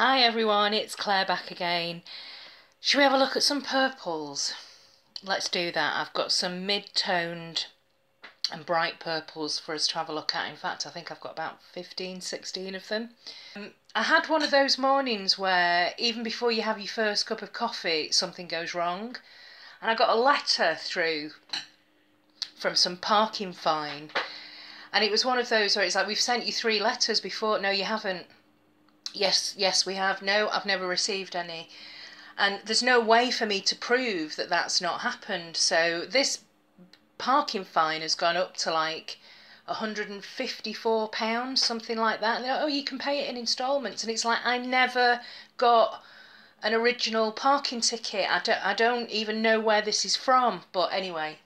Hi everyone, it's Claire back again. Should we have a look at some purples? Let's do that. I've got some mid-toned and bright purples for us to have a look at. In fact, I think I've got about 15, 16 of them. I had one of those mornings where even before you have your first cup of coffee, something goes wrong. And I got a letter through from some parking fine. And it was one of those where it's like, we've sent you 3 letters before. No, you haven't. Yes, we have. No, I've never received any. And there's no way for me to prove that that's not happened. So this parking fine has gone up to like £154, something like that. And they're like, oh, you can pay it in instalments. And it's like, I never got an original parking ticket. I don't even know where this is from. But anyway,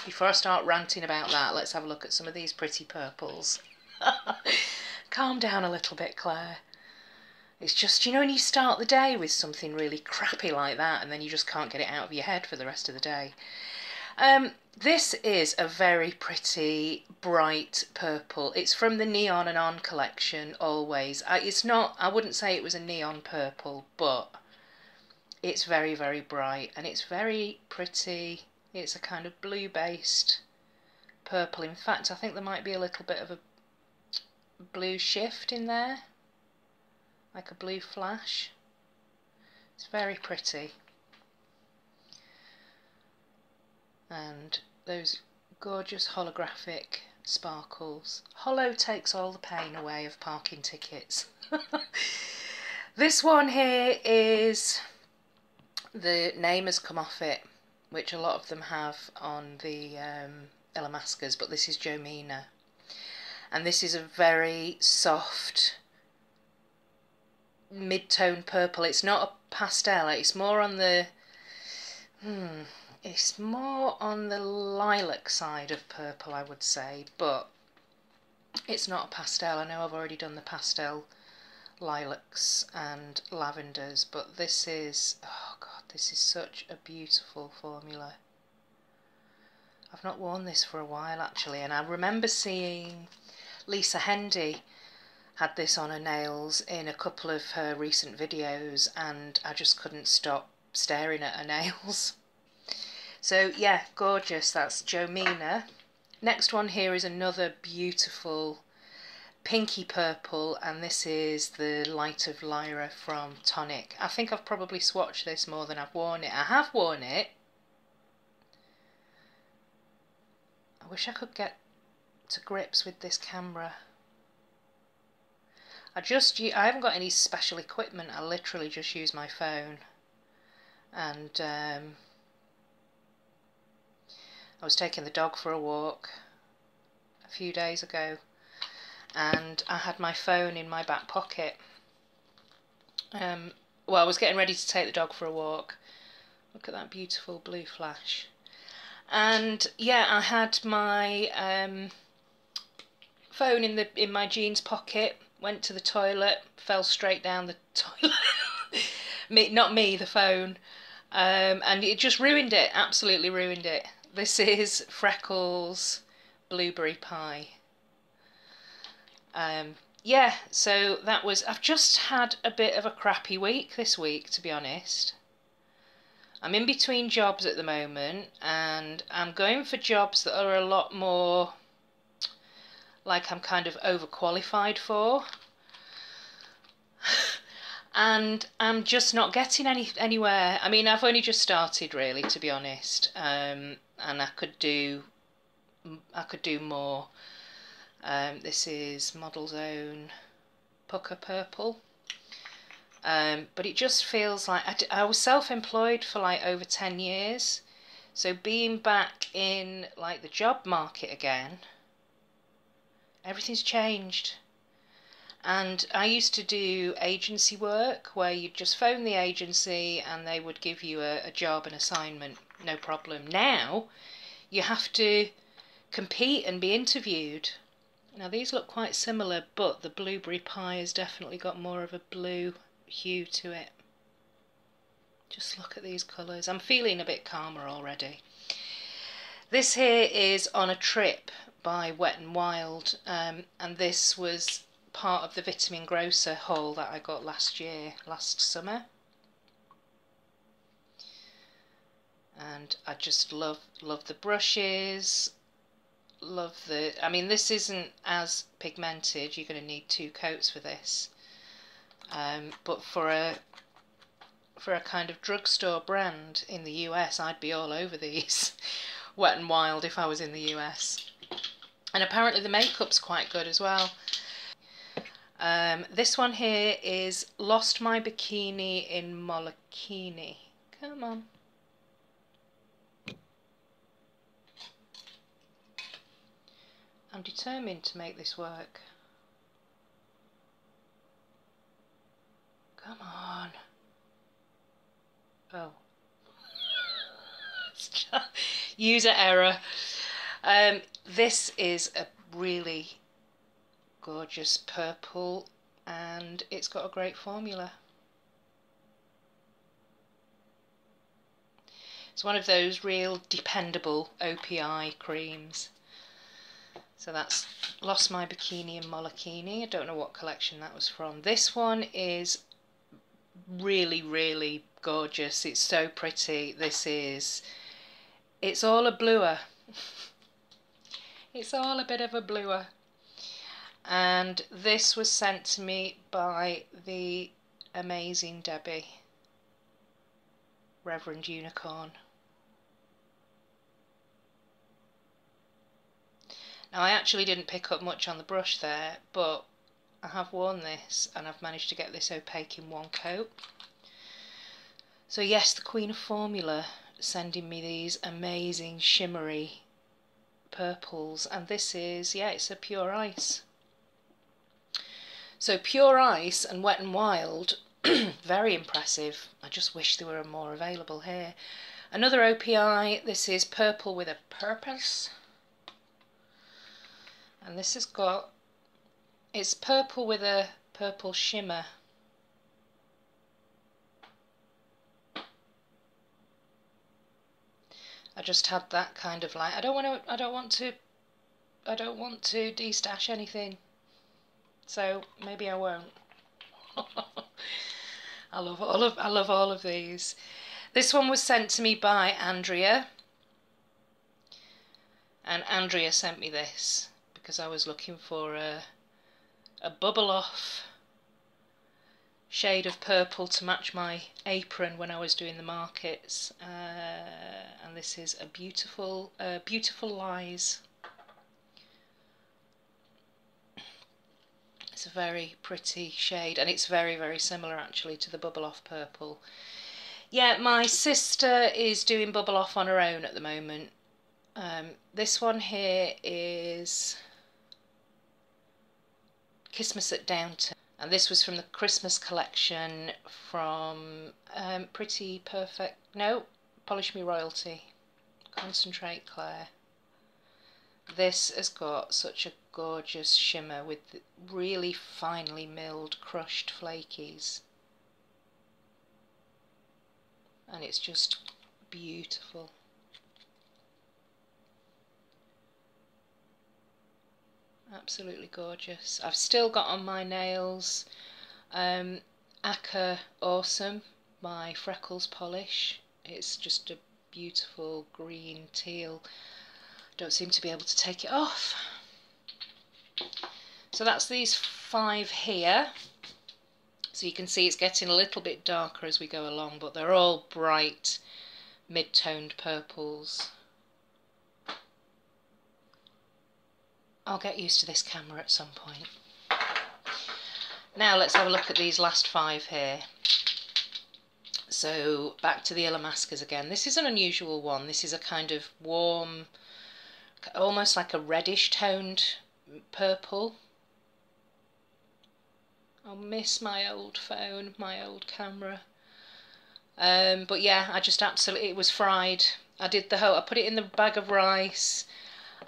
before I start ranting about that, let's have a look at some of these pretty purples. Calm down a little bit, Claire. It's just, you know, when you start the day with something really crappy like that and then you just can't get it out of your head for the rest of the day. This is a very pretty, bright purple. It's from the Neon and On collection, always. It's not, I wouldn't say it was a neon purple, but it's very, very bright and it's very pretty. It's a kind of blue-based purple. In fact, I think there might be a little bit of a blue shift in there, like a blue flash. It's very pretty. And those gorgeous holographic sparkles. Holo takes all the pain away of parking tickets. This one here is, the name has come off it, which a lot of them have on the Ilamascas, but this is Jomina. And this is a very soft mid-tone purple. It's not a pastel, it's more on the lilac side of purple, I would say, but it's not a pastel. I know I've already done the pastel lilacs and lavenders, but this is, oh god, this is such a beautiful formula. I've not worn this for a while actually, and I remember seeing Lisa Hendy had this on her nails in a couple of her recent videos, and I just couldn't stop staring at her nails. So yeah, gorgeous. That's Jomina. Next one here is another beautiful pinky purple, and this is the Light of Lyra from Tonic. I think I've probably swatched this more than I've worn it. I have worn it. I wish I could get to grips with this camera. I haven't got any special equipment. I literally just use my phone. And I was taking the dog for a walk a few days ago, and I had my phone in my back pocket. Well, I was getting ready to take the dog for a walk. Look at that beautiful blue flash. And yeah, I had my phone in my jeans pocket. Went to the toilet, fell straight down the toilet. Not me, the phone. And it just ruined it, absolutely ruined it. This is Freckles Blueberry Pie. Yeah, so that was, I've just had a bit of a crappy week this week, to be honest. I'm in between jobs at the moment, and I'm going for jobs that are a lot more like I'm kind of overqualified for, and I'm just not getting anywhere. I mean, I've only just started really, to be honest, and I could do more. This is Model Zone Pucker Purple, but it just feels like I was self-employed for like over 10 years, so being back in like the job market again, everything's changed. And I used to do agency work where you'd just phone the agency and they would give you a job, an assignment, no problem. Now you have to compete and be interviewed. Now these look quite similar, but the Blueberry Pie has definitely got more of a blue hue to it. Just look at these colours. I'm feeling a bit calmer already. This here is On a Trip by Wet n Wild, and this was part of the Vitamin Grocer haul that I got last summer. And I just love the brushes, I mean, this isn't as pigmented, you're going to need 2 coats for this, but for a kind of drugstore brand in the US, I'd be all over these Wet n Wild if I was in the US. And apparently the makeup's quite good as well. This one here is Lost My Bikini in Molokini. Come on. I'm determined to make this work. Come on. Oh. User error. This is a really gorgeous purple and it's got a great formula. It's one of those real dependable OPI creams. So that's Lost My Bikini in Molokini. I don't know what collection that was from. This one is really, really gorgeous. It's so pretty. It's all a bluer. It's all a bit of a bluer. And this was sent to me by the amazing Debbie, Reverend Unicorn. Now, I actually didn't pick up much on the brush there, but I have worn this and I've managed to get this opaque in 1 coat. So yes, the Queen of Formula sending me these amazing shimmery purples, and this is, yeah, it's a Pure Ice. So Pure Ice and Wet n Wild, very impressive. I just wish there were more available here. Another OPI, this is Purple with a Purpose. And this has got, it's purple with a purple shimmer. I just had that kind of light. I don't want to de-stash anything. So maybe I won't. I love all of these. This one was sent to me by Andrea. And Andrea sent me this because I was looking for a bubble off shade of purple to match my apron when I was doing the markets, and this is a beautiful Lies. It's a very pretty shade, and it's very, very similar actually to the bubble off purple. Yeah, my sister is doing bubble off on her own at the moment. This one here is Christmas at Downton, and this was from the Christmas collection from Pretty Perfect, no, Polish Me Royalty, Concentrate Clare. This has got such a gorgeous shimmer with really finely milled crushed flakies, and it's just beautiful. Absolutely gorgeous. I've still got on my nails Acca Awesome, my Freckles polish. It's just a beautiful green teal. Don't seem to be able to take it off. So that's these 5 here. So you can see it's getting a little bit darker as we go along, but they're all bright mid-toned purples. I'll get used to this camera at some point. Now let's have a look at these last 5 here. So back to the Illamasqus again. This is an unusual one. This is a kind of warm, almost like a reddish toned purple. I'll miss my old phone, my old camera. But yeah, I just absolutely, it was fried. I put it in the bag of rice.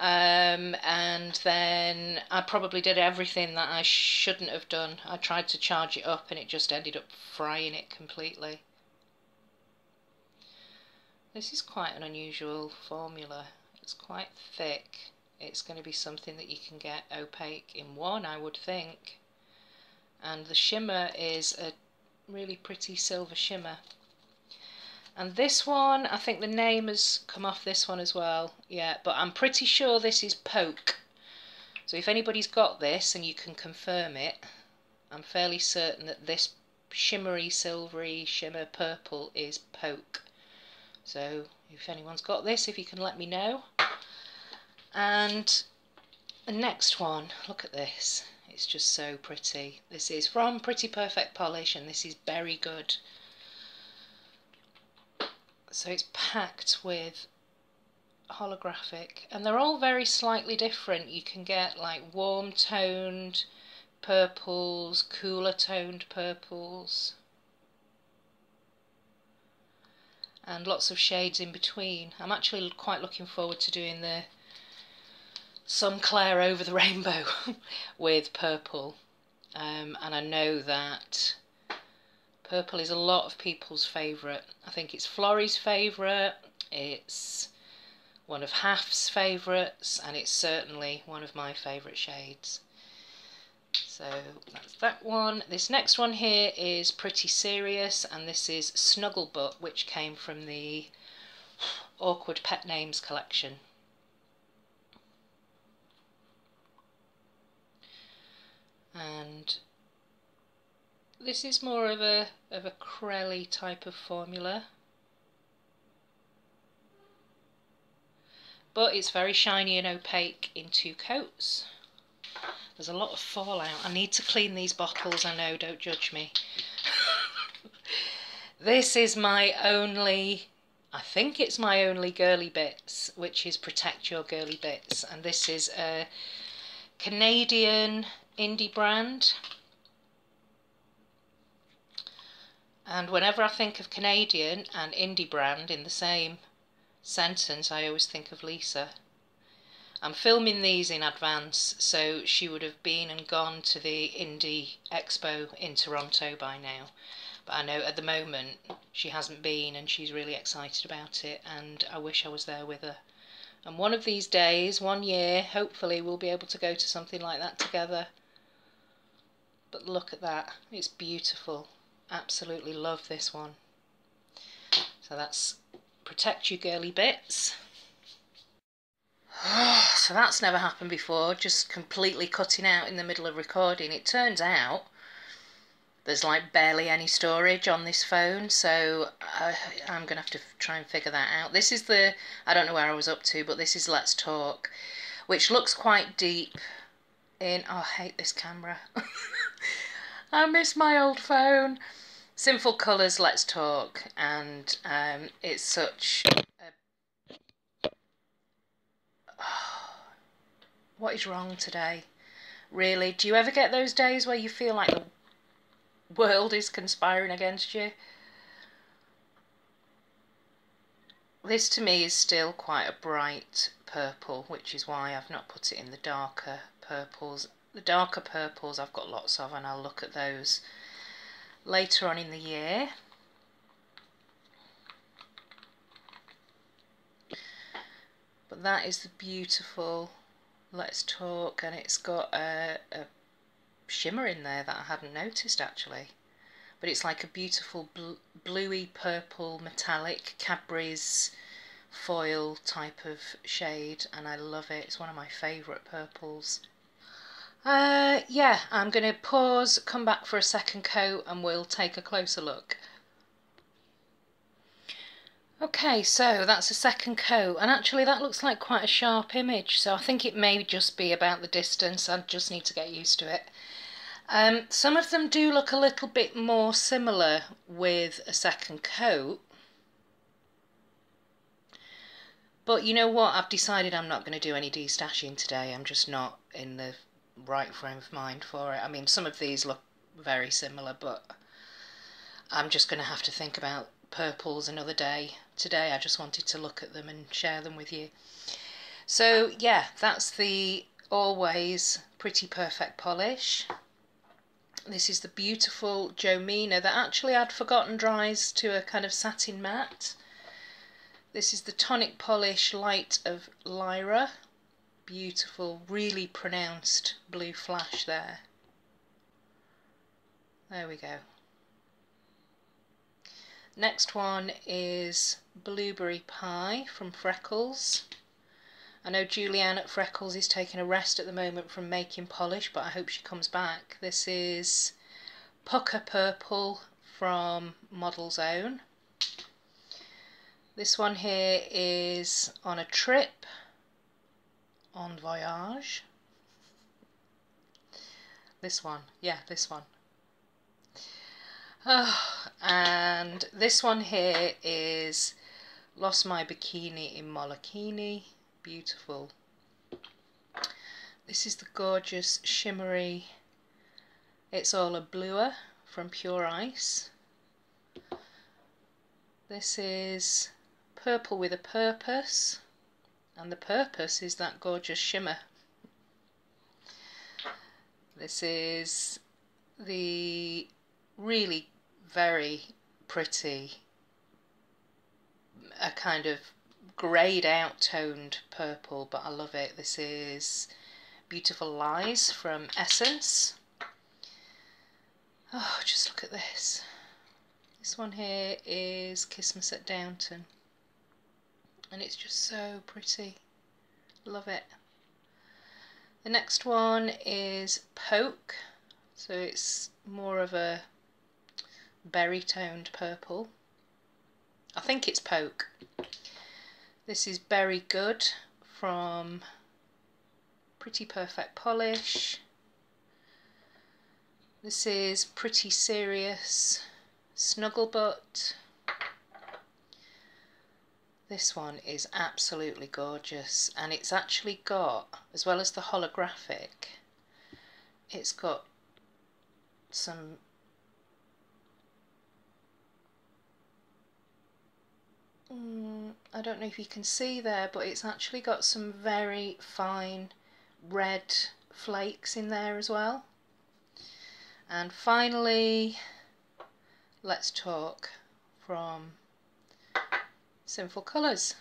And then I probably did everything that I shouldn't have done. I tried to charge it up and it just ended up frying it completely. This is quite an unusual formula. It's quite thick. It's going to be something that you can get opaque in 1, I would think. and the shimmer is a really pretty silver shimmer. And this one, I think the name has come off this one as well, yeah, but I'm pretty sure this is Poke. So if anybody's got this and you can confirm it, I'm fairly certain that this shimmery, silvery shimmer purple is Poke. So if anyone's got this, if you can let me know. And the next one, look at this. It's just so pretty. This is from Pretty Perfect Polish, and this is Berry Good. So it's packed with holographic, and they're all very slightly different. You can get like warm toned purples, cooler toned purples, and lots of shades in between. I'm actually quite looking forward to doing some Clare over the rainbow with purple, and I know that purple is a lot of people's favourite. I think it's Florrie's favourite, it's one of Half's favourites, and it's certainly one of my favourite shades. So that's that one. This next one here is Pretty Serious, and this is Snugglebutt, which came from the Awkward Pet Names collection. And this is more of a crelly type of formula, but it's very shiny and opaque in 2 coats. There's a lot of fallout. I need to clean these bottles, I know, don't judge me. This is my only, I think it's my only Girly Bits, which is Protect Your Girly Bits, and this is a Canadian indie brand. And whenever I think of Canadian and indie brand in the same sentence, I always think of Lisa. I'm filming these in advance, so she would have been and gone to the Indie Expo in Toronto by now. But I know at the moment she hasn't been, and she's really excited about it, and I wish I was there with her. And one of these days, one year, hopefully we'll be able to go to something like that together. But look at that, it's beautiful. Absolutely love this one. So that's Protect Your Girly Bits. So that's never happened before, just completely cutting out in the middle of recording. It turns out there's like barely any storage on this phone, so I'm going to have to try and figure that out. This is the, I don't know where I was up to, but this is Let's Talk, which looks quite deep in, oh, I hate this camera. I miss my old phone. Sinful Colours, Let's Talk, and it's such a... Oh, what is wrong today? Really, do you ever get those days where you feel like the world is conspiring against you? This to me is still quite a bright purple, which is why I've not put it in the darker purples. The darker purples I've got lots of, and I'll look at those later on in the year. But that is the beautiful Let's Talk, and it's got a shimmer in there that I hadn't noticed actually. But it's like a beautiful bluey purple metallic Cadbury's foil type of shade, and I love it. It's one of my favourite purples. Yeah, I'm going to pause, come back for a second coat, and we'll take a closer look. Okay, so that's a second coat, and actually that looks like quite a sharp image, so I think it may just be about the distance. I just need to get used to it. Some of them do look a little bit more similar with a second coat, but you know what, I've decided I'm not going to do any destashing today. I'm just not in the right frame of mind for it. I mean, some of these look very similar, but I'm just going to have to think about purples another day. Today I just wanted to look at them and share them with you. So yeah, that's the Always Pretty Perfect Polish. This is the beautiful Jomina that actually I'd forgotten dries to a kind of satin matte. This is the Tonic Polish Light of Lyra. Beautiful, really pronounced blue flash there. There we go. Next one is Blueberry Pie from Freckles. I know Julianne at Freckles is taking a rest at the moment from making polish, but I hope she comes back. This is Pucker Purple from Model's Own. This one here is On a Trip, En Voyage. This one, yeah, this one. Oh, and this one here is Lost My Bikini in Molokini. Beautiful. This is the gorgeous shimmery It's All a Bluer from Pure Ice. This is Purple with a Purpose, and the purpose is that gorgeous shimmer. This is the really very pretty, a kind of greyed out toned purple, but I love it. This is Beautiful Lies from Essence. Oh, just look at this. This one here is Christmas at Downton, and it's just so pretty. Love it. The next one is Poke, so it's more of a berry toned purple. I think it's Poke. This is Berry Good from Pretty Perfect Polish. This is Pretty Serious Snugglebutt. This one is absolutely gorgeous, and it's actually got, as well as the holographic, it's got some I don't know if you can see there, but it's actually got some very fine red flakes in there as well. And finally, Let's Talk from Sinful Colours.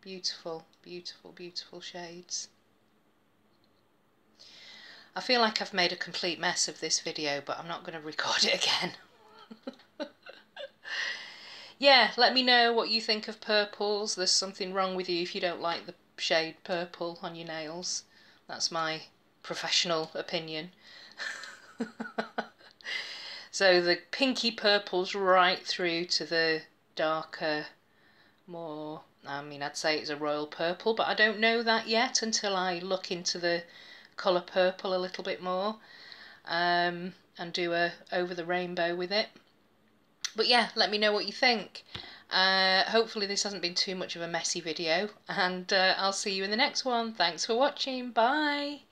Beautiful, beautiful, beautiful shades. I feel like I've made a complete mess of this video, but I'm not going to record it again. Yeah, let me know what you think of purples. There's something wrong with you if you don't like the shade purple on your nails. That's my professional opinion. So the pinky purples right through to the darker, more, I mean, I'd say it's a royal purple, but I don't know that yet until I look into the colour purple a little bit more and do a over the rainbow with it. But yeah, let me know what you think. Hopefully this hasn't been too much of a messy video, and I'll see you in the next one. Thanks for watching. Bye!